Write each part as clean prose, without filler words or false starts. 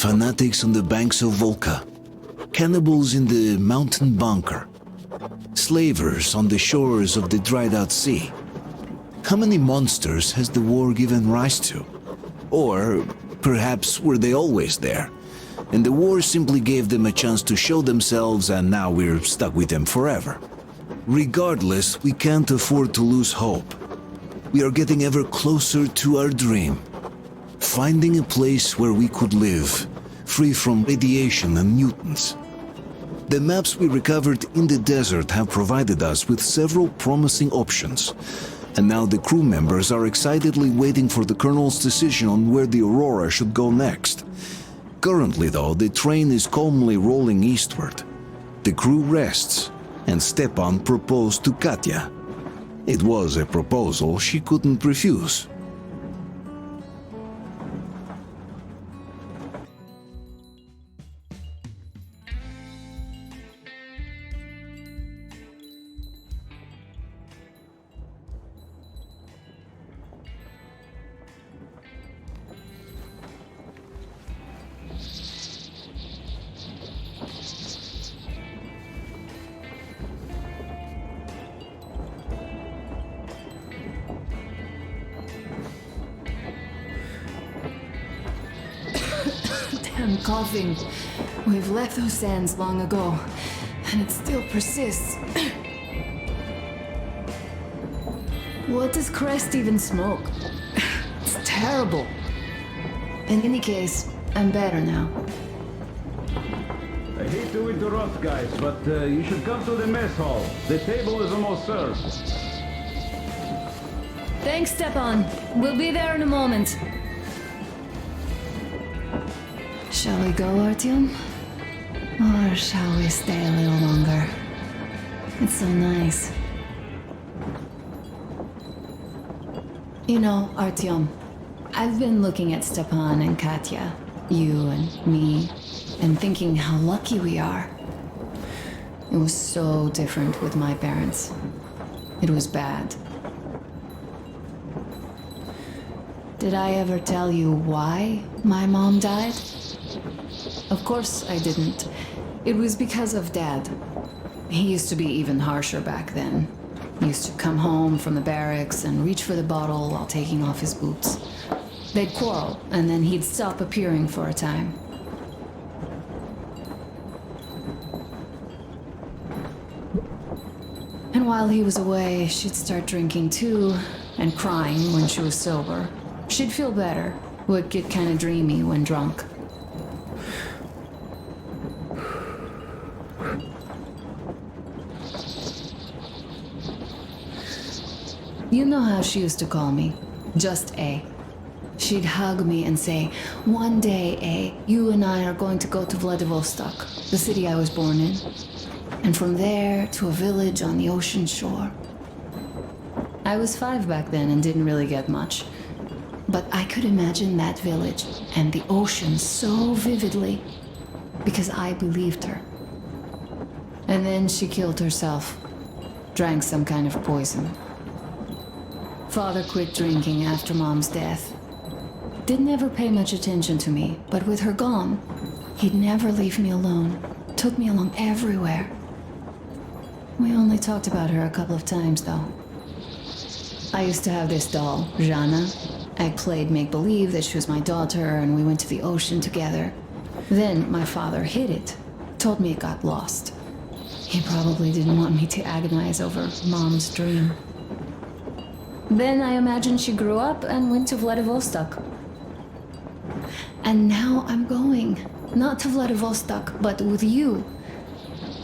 Fanatics on the banks of Volca, cannibals in the mountain bunker, slavers on the shores of the dried-out sea. How many monsters has the war given rise to? Or perhaps were they always there, and the war simply gave them a chance to show themselves and now we're stuck with them forever? Regardless, we can't afford to lose hope. We are getting ever closer to our dream. Finding a place where we could live, free from radiation and mutants. The maps we recovered in the desert have provided us with several promising options, and now the crew members are excitedly waiting for the Colonel's decision on where the Aurora should go next. Currently, though, the train is calmly rolling eastward. The crew rests, and Stepan proposed to Katya. It was a proposal she couldn't refuse. I'm coughing. We've left those sands long ago, and it still persists. What does Crest even smoke? It's terrible. In any case, I'm better now. I hate to interrupt, guys, but you should come to the mess hall. The table is almost served. Thanks, Stepan. We'll be there in a moment. Shall we go, Artyom? Or shall we stay a little longer? It's so nice. You know, Artyom, I've been looking at Stepan and Katya, you and me, and thinking how lucky we are. It was so different with my parents. It was bad. Did I ever tell you why my mom died? Of course I didn't. It was because of Dad. He used to be even harsher back then. He used to come home from the barracks and reach for the bottle while taking off his boots. They'd quarrel, and then he'd stop appearing for a time. And while he was away, she'd start drinking too, and crying when she was sober. She'd feel better, would get kind of dreamy when drunk. You know how she used to call me? Just A. She'd hug me and say, "One day, A, you and I are going to go to Vladivostok, the city I was born in. And from there to a village on the ocean shore." I was 5 back then and didn't really get much. But I could imagine that village and the ocean so vividly because I believed her. And then she killed herself, drank some kind of poison. Father quit drinking after Mom's death. Didn't ever pay much attention to me, but with her gone, he'd never leave me alone. Took me along everywhere. We only talked about her a couple of times, though. I used to have this doll, Jana. I played make-believe that she was my daughter, and we went to the ocean together. Then my father hid it, told me it got lost. He probably didn't want me to agonize over Mom's dream. Then I imagine she grew up and went to Vladivostok. And now I'm going. Not to Vladivostok, but with you.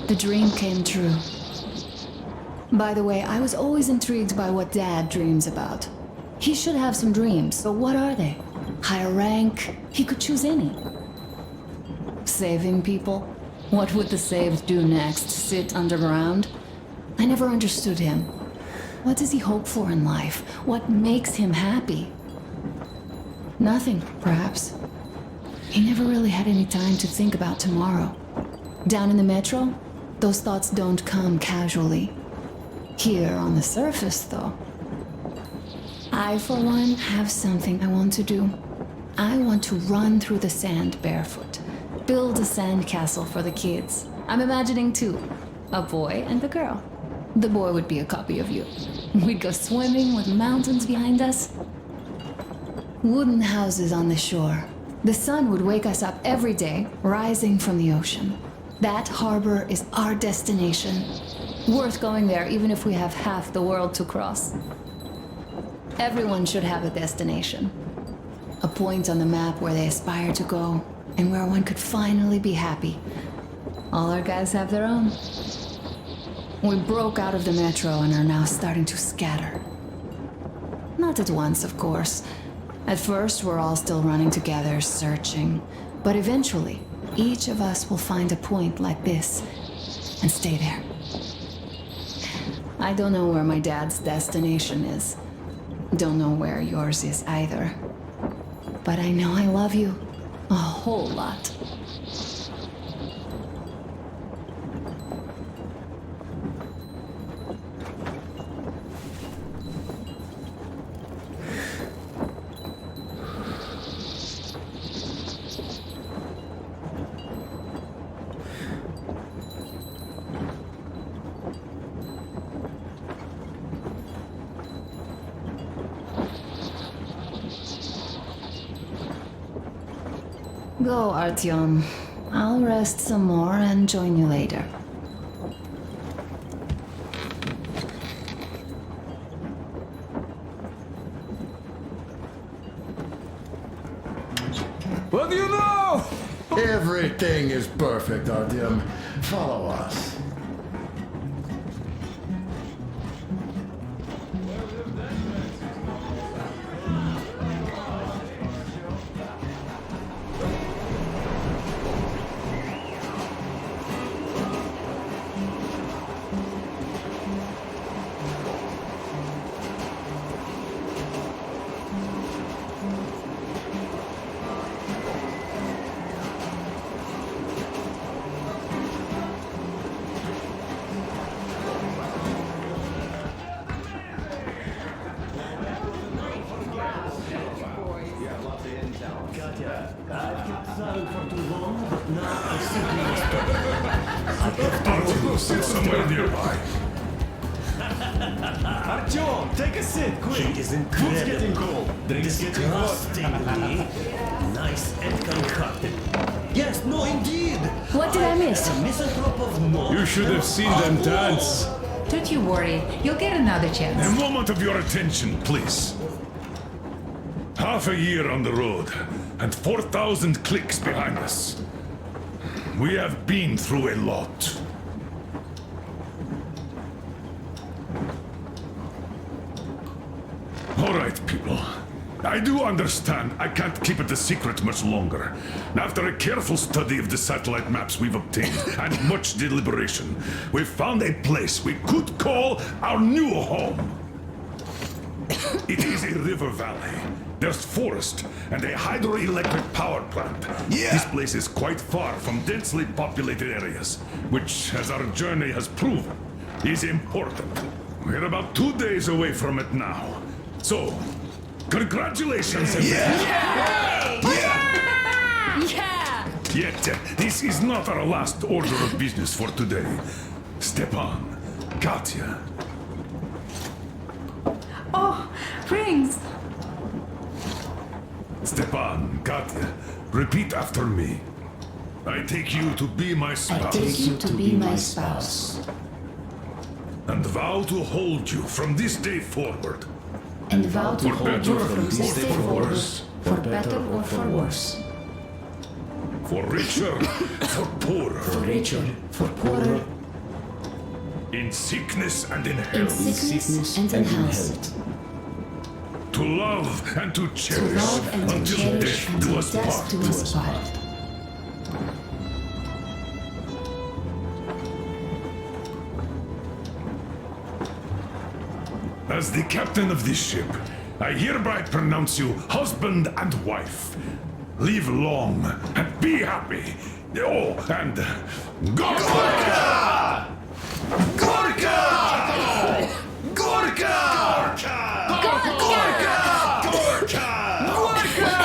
The dream came true. By the way, I was always intrigued by what Dad dreams about. He should have some dreams, but what are they? Higher rank? He could choose any. Saving people? What would the saved do next? Sit underground? I never understood him. What does he hope for in life? What makes him happy? Nothing, perhaps. He never really had any time to think about tomorrow. Down in the metro, those thoughts don't come casually. Here on the surface, though. I, for one, have something I want to do. I want to run through the sand barefoot, build a sand castle for the kids. I'm imagining two, a boy and a girl. The boy would be a copy of you. We'd go swimming with mountains behind us. Wooden houses on the shore. The sun would wake us up every day, rising from the ocean. That harbor is our destination. Worth going there even if we have half the world to cross. Everyone should have a destination. A point on the map where they aspire to go, and where one could finally be happy. All our guys have their own. We broke out of the metro and are now starting to scatter. Not at once, of course. At first, we're all still running together, searching. But eventually, each of us will find a point like this and stay there. I don't know where my dad's destination is. Don't know where yours is either. But I know I love you a whole lot. Go, Artyom. I'll rest some more and join you later. What do you know? Everything is perfect, Artyom. Follow us. I've kept silent for too long, but now I simply must Artyom, sit somewhere nearby. Artyom, take a sip, quick! It is Food's getting incredible. cold. Drinks getting hot. Disgustingly nice and concocted. Yes, no, indeed. What did I miss? A misanthrope of no. You should have seen them dance. Don't you worry, you'll get another A chance. moment of your attention, please. Half a year on the road, and 4,000 clicks behind us. We have been through a lot. All right, people. I do understand I can't keep it a secret much longer. After a careful study of the satellite maps we've obtained, and much deliberation, we've found a place we could call our new home. It is a river valley. There's forest and a hydroelectric power plant. Yeah. This place is quite far from densely populated areas, which, as our journey has proven, is important. We're about 2 days away from it now. So, congratulations, everyone. Yeah! Yet, this is not our last order of business for today. Stepan, Katya, Oh, rings! Stepan, Katya, repeat after me. I take you to be my spouse. Take you to be my spouse. And vow to hold you from this day forward. And vow to For hold better you or from for this day forward, worse. for better or for worse. For richer, for poorer. For richer, for poorer, In sickness and in in health. sickness and in health. To love and to To cherish love and to until cherish death until do us death part. do us part. As the captain of this ship, I hereby pronounce you husband and wife. Live long and be happy. Oh, and Gorka! Gorka! Gorka! Gorka! Gorka! Gorka!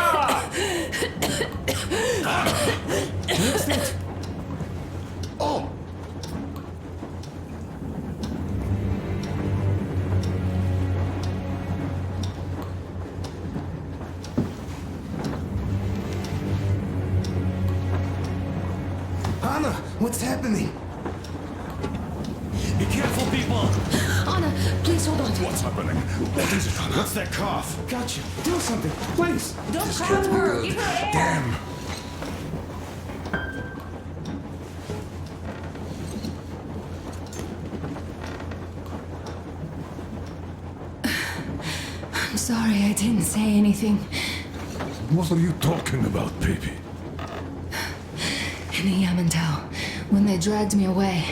That's it. Oh! Anna, what's happening? Be careful, people! Anna, please hold on. What's happening? What is it, Anna? What's that cough? Gotcha. Do something, please. Don't This crowd can't be her. good. Give her air. Damn. I'm sorry I didn't say anything. What are you talking about, baby? In the Yamantau, when they dragged me away,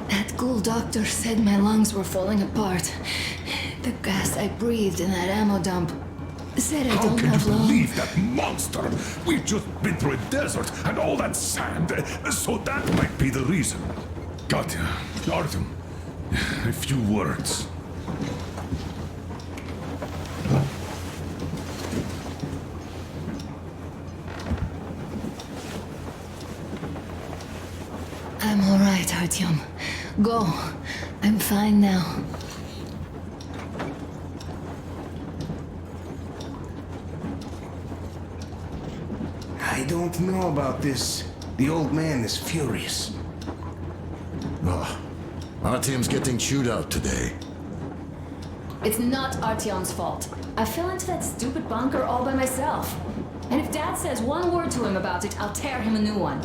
that ghoul doctor said my lungs were falling apart. The gas I breathed in that ammo dump said I How don't can you have long. believe that monster? We've just been through a desert and all that sand, so that might be the reason. Katya, Artyom, a few words. I'm all right, Artyom. Go. I'm fine now. I don't know about this. The old man is furious. Oh, our team's getting chewed out today. It's not Artyom's fault. I fell into that stupid bunker all by myself. And if Dad says one word to him about it, I'll tear him a new one.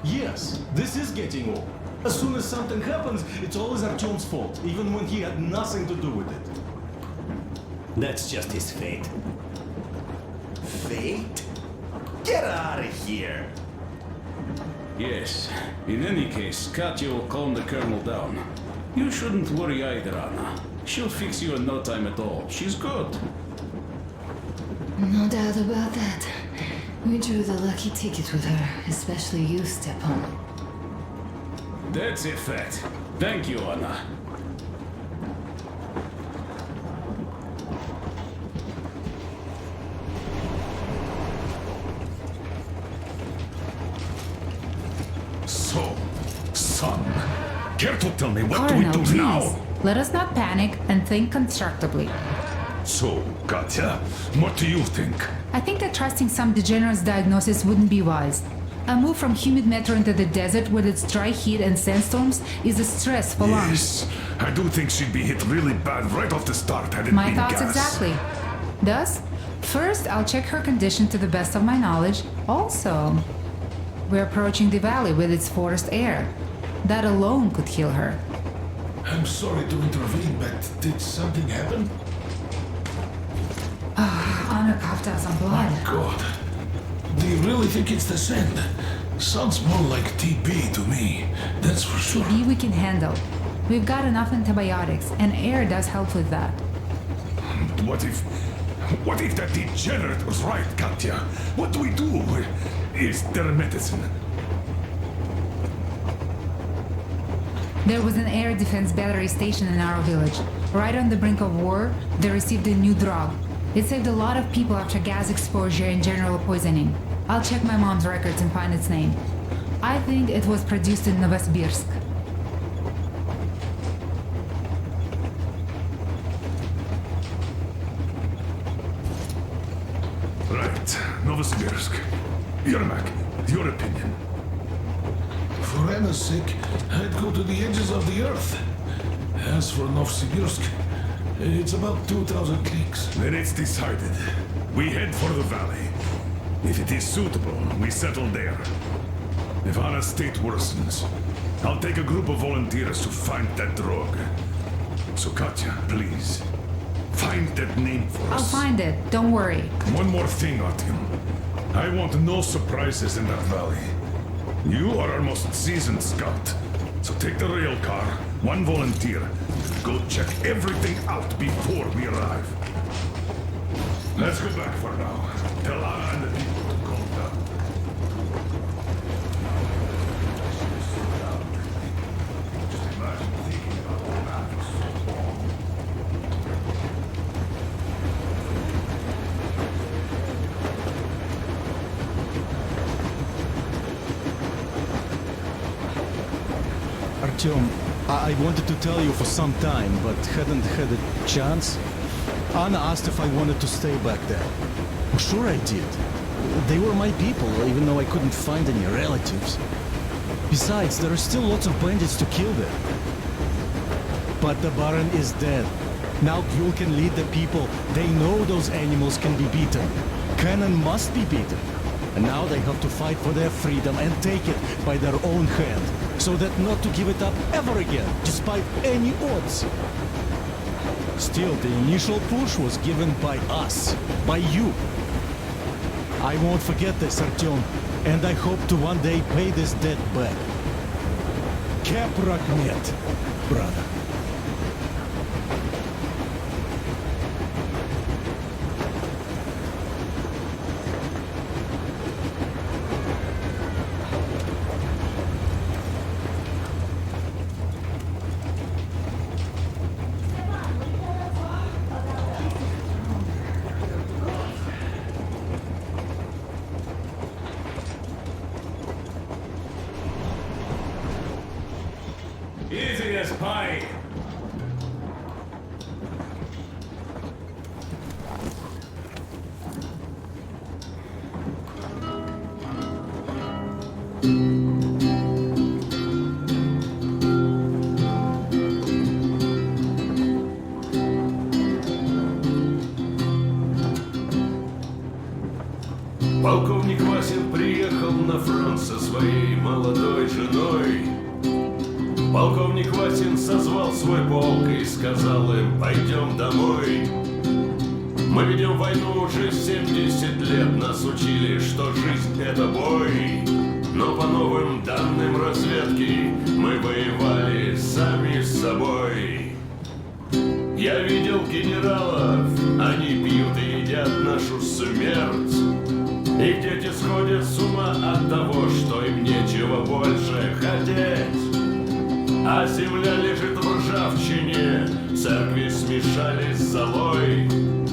Yes, this is getting old. As soon as something happens, it's always Artyom's fault, even when he had nothing to do with it. That's just his fate. Fate? Get out of here! Yes. In any case, Katya will calm the colonel down. You shouldn't worry either, Anna. She'll fix you in no time at all. She's good. No doubt about that. We drew the lucky ticket with her, especially you, Stepan. That's a fact. Thank you, Anna. So, son, care to tell me what Colonel, do we do please. now? Let us not panic and think constructively. So, Katya, what do you think? I think that trusting some degenerate's diagnosis wouldn't be wise. A move from humid metro into the desert with its dry heat and sandstorms is a stress for lungs. Yes, I do think she'd be hit really bad right off the start had it My been thoughts gas. exactly. Thus, first I'll check her condition to the best of my knowledge. Also, we're approaching the valley with its forest air. That alone could heal her. I'm sorry to intervene, but did something happen? Anna coughed out some blood. God. Do you really think it's the sand? Sounds more like TB to me, that's for sure. TB we can handle. We've got enough antibiotics, and air does help with that. What if that degenerate was right, Katya? What do we do? Is there a medicine? There was an air defense battery station in our village. Right on the brink of war, they received a new drug. It saved a lot of people after gas exposure and general poisoning. I'll check my mom's records and find its name. I think it was produced in Novosibirsk. Right, Novosibirsk. Yermak, your opinion. For Anna's sake, I'd go to the edges of the earth. As for Novosibirsk, it's about 2,000 cliques. Then it's decided. We head for the valley. If it is suitable, we settle there. If Anna's state worsens, I'll take a group of volunteers to find that drug. So Katya, please, find that name for I'll us. find it, don't worry. One more thing, Artyom. I want no surprises in that valley. You are our most seasoned scout. So take the rail car, one volunteer, and go check everything out before we arrive. Let's go back for now. Tell Anna and the people to calm down. Just imagine thinking about the map for so long. Artyom, I wanted to tell you for some time, but hadn't had a chance. Anna asked if I wanted to stay back there. Sure I did. They were my people, even though I couldn't find any relatives. Besides, there are still lots of bandits to kill there. But the Baron is dead. Now Gyul can lead the people. They know those animals can be beaten. Cannon must be beaten. And now they have to fight for their freedom and take it by their own hand, so that not to give it up ever again, despite any odds. Still, the initial push was given by us, by you. I won't forget this, Artyom, and I hope to one day pay this debt back. Kep Rakmet, brother. Easy as pie. Полковник Васин приехал на фронт со своей молодой женой. Полковник Васин созвал свой полк и сказал им: пойдем домой. Мы ведем войну уже 70 лет, нас учили, что жизнь это бой. Но по новым данным разведки мы воевали сами с собой. Я видел генералов, они пьют и едят нашу смерть. Их дети сходят с ума от того, что им нечего больше хотеть. А земля лежит в ржавчине, церкви смешались с золой.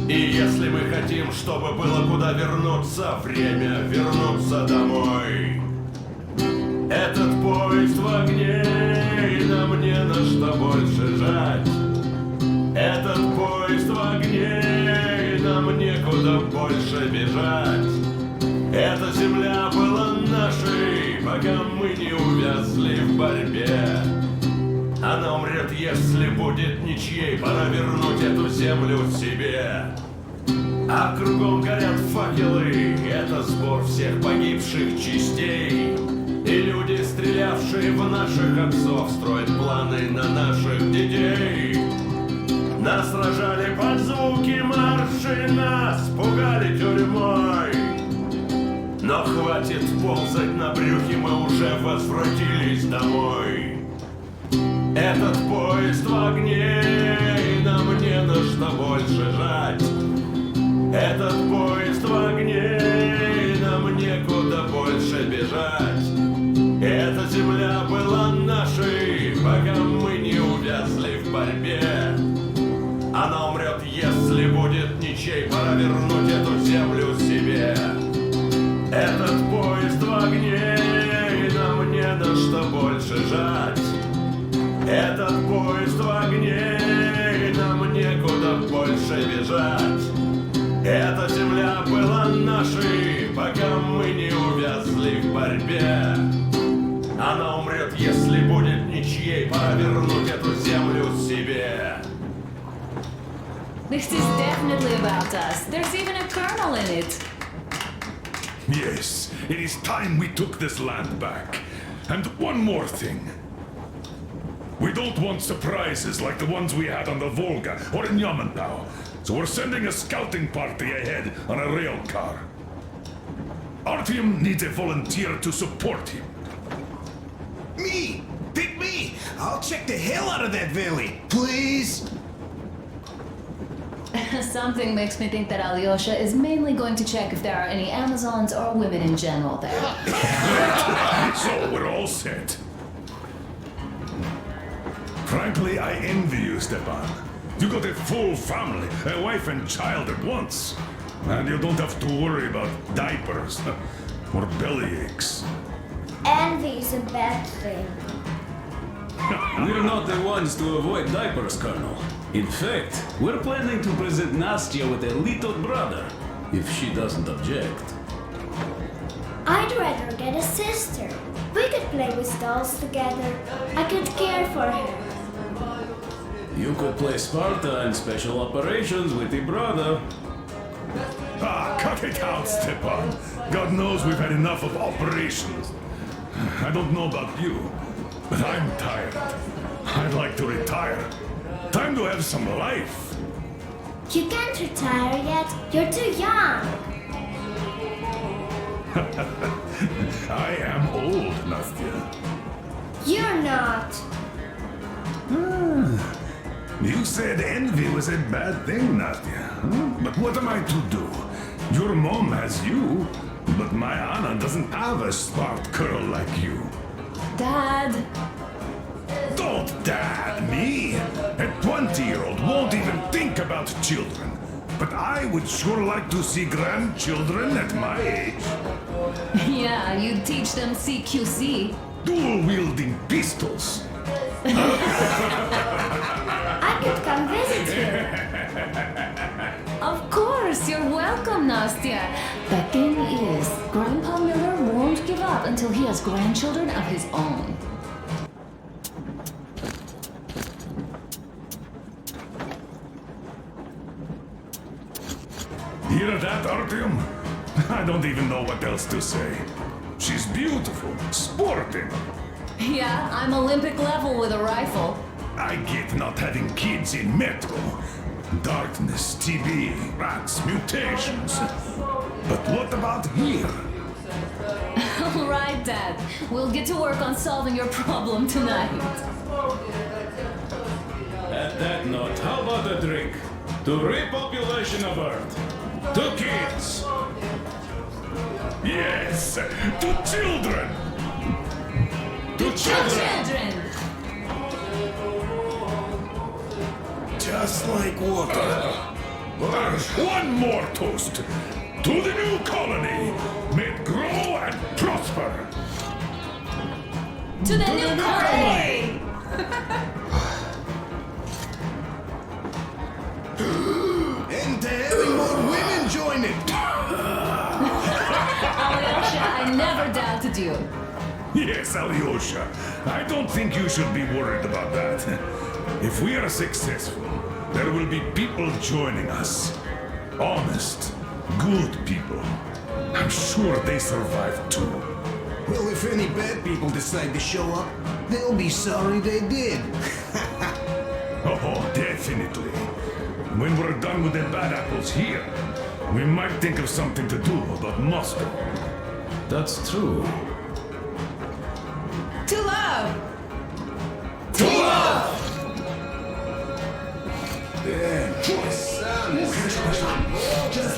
И если мы хотим, чтобы было куда вернуться, время вернуться домой. Этот поезд в огне, и нам не на что больше жать. Этот поезд в огне, и нам некуда больше бежать. Эта земля была нашей, пока мы не увязли в борьбе. Она умрет, если будет ничьей, пора вернуть эту землю себе. А кругом горят факелы, это сбор всех погибших частей. И люди, стрелявшие в наших отцов, строят планы на наших детей. Нас сражали под звуки маршей, нас пугали тюрьмой. Но хватит ползать на брюхе, мы уже возвратились домой. Этот поезд в огне, и нам не на что больше жать. Этот поезд в огне, и нам некуда больше бежать. Эта земля была нашей, пока мы не увязли в борьбе. Она умрет, если будет ничей, пора вернуть эту землю себе. Этот поезд в огне, и нам не на что больше жать. Этот поезд в огне, и нам некуда больше бежать. Эта земля была нашей, пока мы не увязли в борьбе. Она умрет, если будет ничьей, пора вернуть эту землю себе. This is definitely about us. There's even a colonel in it. Yes, it is time we took this land back. And one more thing. We don't want surprises like the ones we had on the Volga or in Yamantau. So we're sending a scouting party ahead on a rail car. Artyom needs a volunteer to support him. Me! Pick me! I'll check the hell out of that valley! Please! Something makes me think that Alyosha is mainly going to check if there are any Amazons or women in general there. So we're all set. Frankly, I envy you, Stepan. You got a full family, a wife and child at once. And you don't have to worry about diapers or belly aches. Envy is a bad thing. We're not the ones to avoid diapers, Colonel. In fact, we're planning to present Nastya with a little brother, if she doesn't object. I'd rather get a sister. We could play with dolls together. I could care for her. You could play Sparta in special operations with your brother. Ah, cut it out, Stepan. God knows we've had enough of operations. I don't know about you, but I'm tired. I'd like to retire. Time to have some life. You can't retire yet. You're too young. I am old, Nastya. You're not. You said envy was a bad thing, Nastya. But what am I to do? Your mom has you, but my Anna doesn't have a smart girl like you. Dad! Don't dad me! A 20-year-old won't even think about children. But I would sure like to see grandchildren at my age. Yeah, you teach them CQC. Dual-wielding pistols. I could come visit you. Of course, you're welcome, Nastya. The thing is, Grandpa Miller won't give up until he has grandchildren of his own. Hear that, Artyom? I don't even know what else to say. She's beautiful, sporting. Yeah, I'm Olympic level with a rifle. I get not having kids in Metro. Darkness, TB, rats, mutations. But what about here? All right, Dad. We'll get to work on solving your problem tonight. At that note, how about a drink? To repopulation of Earth. To kids. Yes, to children. To children. Children! Just like water. One more toast. To the new colony. May it grow and prosper. To the new colony! And to having more women join it. Alyosha, I never doubted you. Yes, Alyosha. I don't think you should be worried about that. If we are successful, there will be people joining us. Honest, good people. I'm sure they survive too. Well, if any bad people decide to show up, they'll be sorry they did. Oh, definitely. When we're done with the bad apples here, we might think of something to do about Moscow. That's true. To love! To love! Yeah, just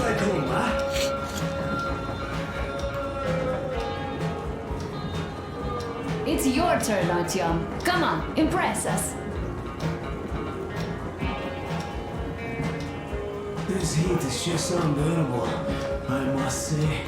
like home, huh? It's your turn, Artyom. Come on, impress us. This heat is just unbearable, I must say.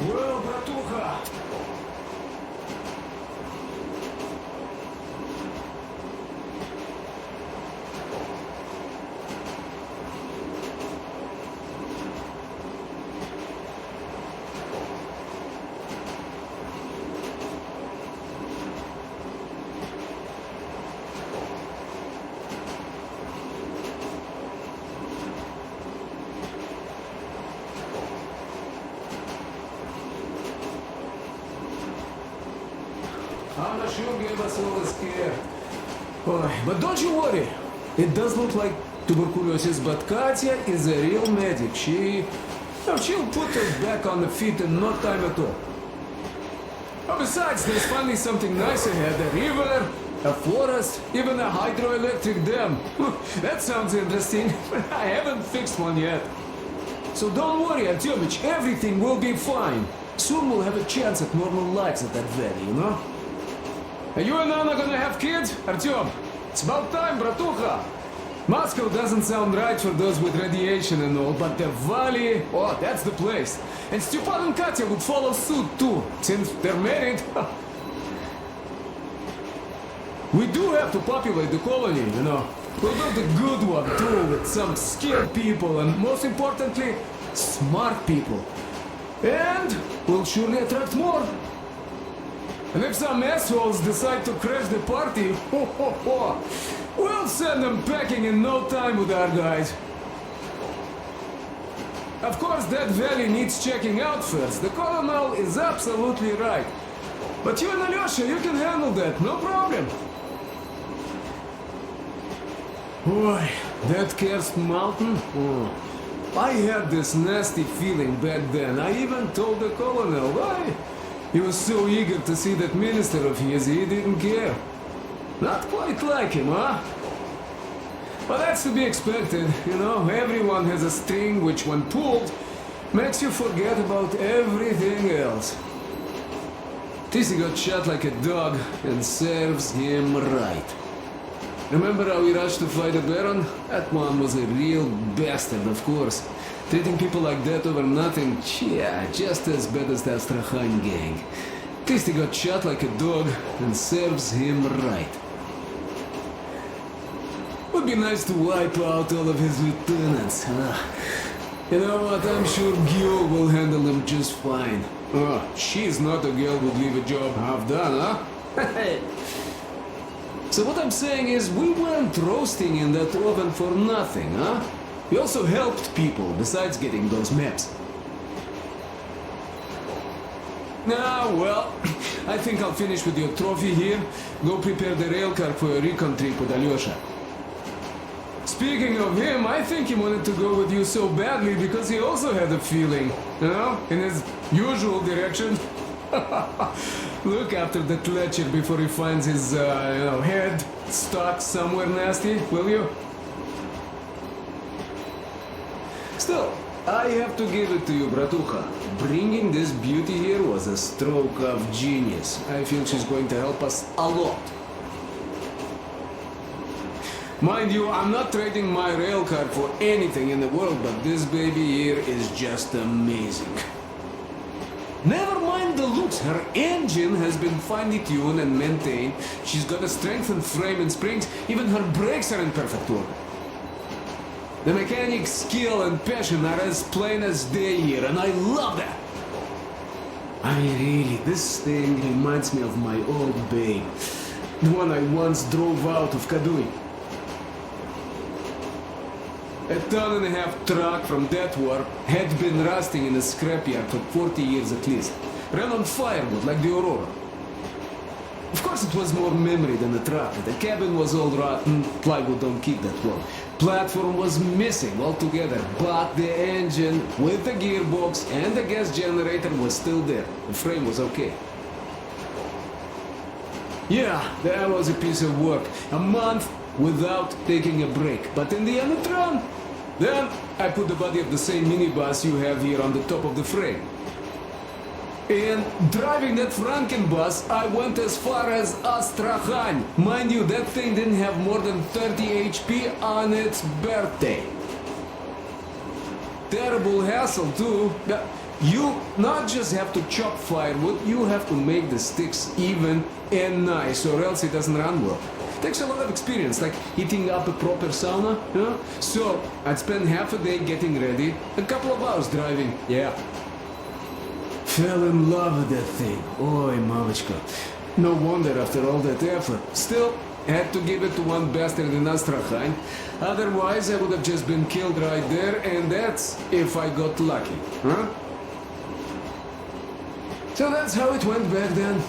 Well, bratуха. I'm not sure gave us all a scare. But don't you worry. It does look like tuberculosis, but Katya is a real medic. She'll put us back on the feet in no time at all. Oh, besides, there's finally something nice ahead. A river, a forest, even a hydroelectric dam. That sounds interesting, but I haven't fixed one yet. So don't worry, Artyomich, everything will be fine. Soon we'll have a chance at normal lives at that valley, you know? Are you and Anna gonna have kids, Artyom? It's about time, bratуха. Moscow doesn't sound right for those with radiation and all, but the valley, oh, that's the place. And Stepan and Katya would follow suit too, since they're married. We do have to populate the colony, you know. We'll build a good one too, with some skilled people and, most importantly, smart people. And we'll surely attract more. And if some assholes decide to crash the party, we'll send them packing in no time with our guys. Of course, that valley needs checking out first. The colonel is absolutely right. But you and Alyosha, you can handle that, no problem. Boy, that cursed mountain? Oh. I had this nasty feeling back then. I even told the colonel why. He was so eager to see that minister of his, he didn't care. Not quite like him, huh? But that's to be expected, you know. Everyone has a string which, when pulled, makes you forget about everything else. Tissy got shot like a dog, and serves him right. Remember how we rushed to fight the Baron? That one was a real bastard, of course. Treating people like that over nothing, yeah, just as bad as the Astrakhan gang. Tissy got shot like a dog, and serves him right. Would be nice to wipe out all of his lieutenants, huh? You know what, I'm sure Gil will handle them just fine. Oh, she's not a girl who'd leave a job half done, huh? So what I'm saying is, we weren't roasting in that oven for nothing, huh? We also helped people, besides getting those maps. Now, well, I think I'll finish with your trophy here. Go prepare the railcar for a recon trip with Alyosha. Speaking of him, I think he wanted to go with you so badly because he also had a feeling, you know, in his usual direction. Look after that ledger before he finds his, head stuck somewhere nasty, will you? Still, I have to give it to you, bratуха. Bringing this beauty here was a stroke of genius. I feel she's going to help us a lot. Mind you, I'm not trading my railcar for anything in the world, but this baby here is just amazing. Never mind the looks, her engine has been finely tuned and maintained. She's got a strengthened frame and springs, even her brakes are in perfect order. The mechanic's skill and passion are as plain as day here, and I love that. I mean, really, this thing reminds me of my old babe, the one I once drove out of Kadui. A ton-and-a-half truck from that war had been rusting in a scrapyard for 40 years at least. Ran on firewood like the Aurora. Of course it was more memory than a truck. The cabin was all rotten, plywood don't keep that long. Platform was missing altogether, but the engine with the gearbox and the gas generator was still there. The frame was okay. Yeah, that was a piece of work. A month without taking a break. But in the end it ran. Then I put the body of the same minibus you have here on the top of the frame. And driving that Frankenbus, I went as far as Astrakhan. Mind you, that thing didn't have more than 30 HP on its birthday. Terrible hassle too. You not just have to chop firewood, you have to make the sticks even and nice, or else it doesn't run well. Takes a lot of experience, like heating up a proper sauna, you know? So, I'd spend half a day getting ready, a couple of hours driving, yeah. Fell in love with that thing. Oi, mamichka. No wonder after all that effort. Still, had to give it to one bastard in Astrakhan. Otherwise, I would have just been killed right there, and that's if I got lucky, huh? So that's how it went back then.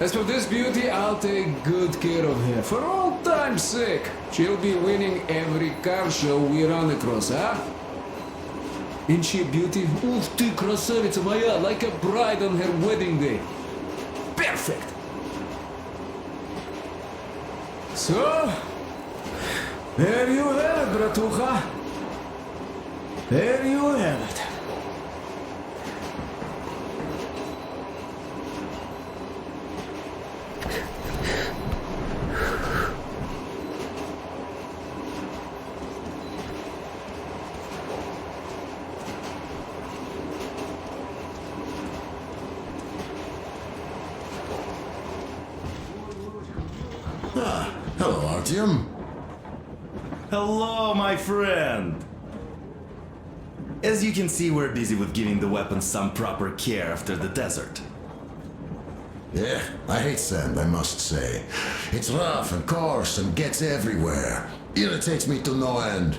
As for this beauty, I'll take good care of her. For all time's sake, she'll be winning every car show we run across, huh? Ain't she a beauty? Ух ты, красавица моя, like a bride on her wedding day. Perfect! So, there you have it, bratucha. There you have it. Hello, Artyom. Hello, my friend! As you can see, we're busy with giving the weapons some proper care after the desert. Yeah, I hate sand, I must say. It's rough and coarse and gets everywhere. Irritates me to no end.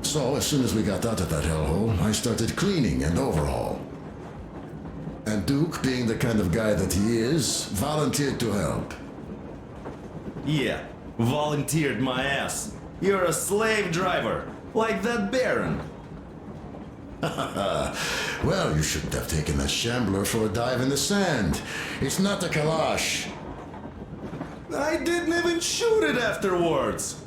So, as soon as we got out of that hellhole, I started cleaning and overhaul. And Duke, being the kind of guy that he is, volunteered to help. Yeah, volunteered my ass. You're a slave driver, like that Baron. Well, you shouldn't have taken that shambler for a dive in the sand. It's not a kalash. I didn't even shoot it afterwards.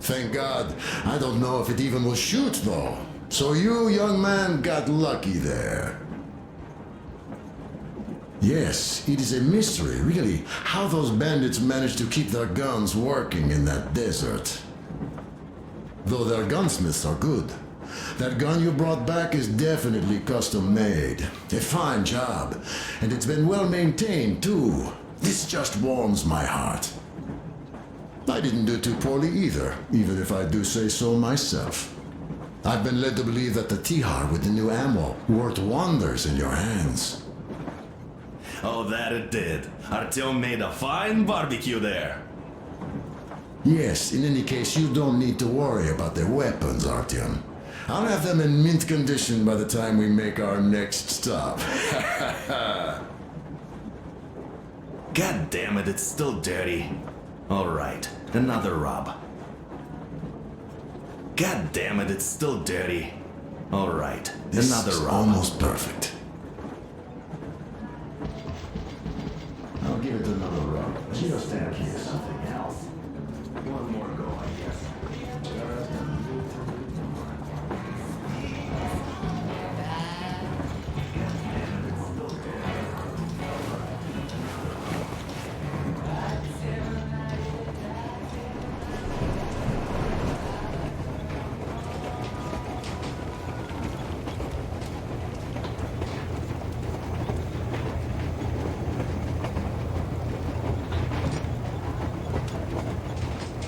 Thank God. I don't know if it even will shoot, though. So you, young man, got lucky there. Yes, it is a mystery, really, how those bandits managed to keep their guns working in that desert. Though their gunsmiths are good. That gun you brought back is definitely custom made. A fine job. And it's been well maintained, too. This just warms my heart. I didn't do too poorly either, even if I do say so myself. I've been led to believe that the Tihar with the new ammo worked wonders in your hands. Oh, that it did. Artyom made a fine barbecue there. Yes, in any case, you don't need to worry about their weapons, Artyom. I'll have them in mint condition by the time we make our next stop. God damn it, it's still dirty. Alright, another rub. God damn it, it's still dirty. Alright, This another is rub. almost perfect.